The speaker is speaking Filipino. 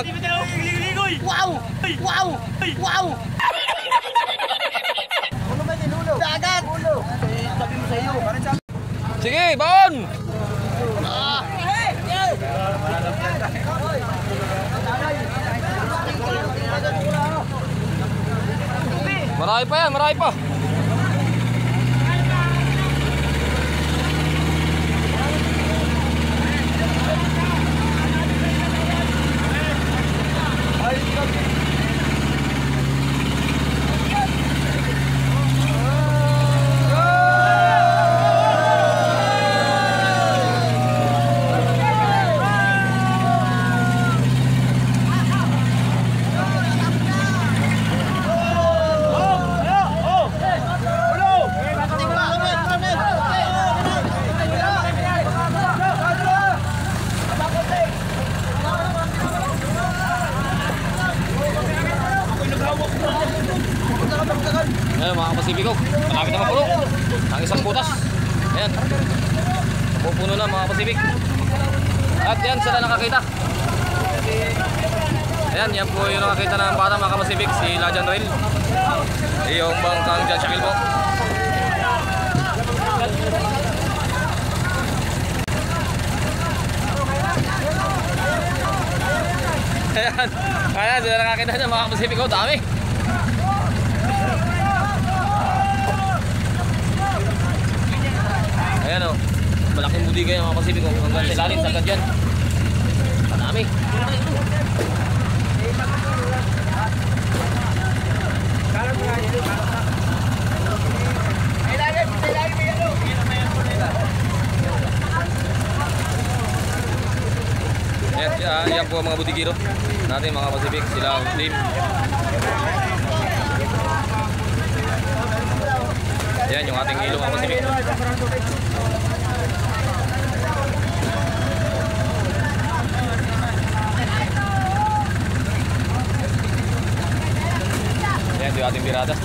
Wow! Wow! Wow! Dagat! Sabi mo sa iyo. Sige, Bon! Marami pa yan, marami pa. Ayan mga Pasipiko, malapit na mapuno ang isang butas. Ayan, pupuno na mga Pasipik. At yan sila nakakita. Ayan, yan po yung nakakita ng bata mga Pasipik, si Lajan Rail. Yung bangkang John Shakil po. Ayan, ayan sila nakakita niya mga Pasipiko, dami. Ayan o, malaking budiga yung mga Pasipiko hanggang sa ilalim, sagad dyan. Panami. Yan po mga budigiro natin mga Pasipik, sila team. Yan yung ating ilong mga Pasipik. Yan yung ating birada.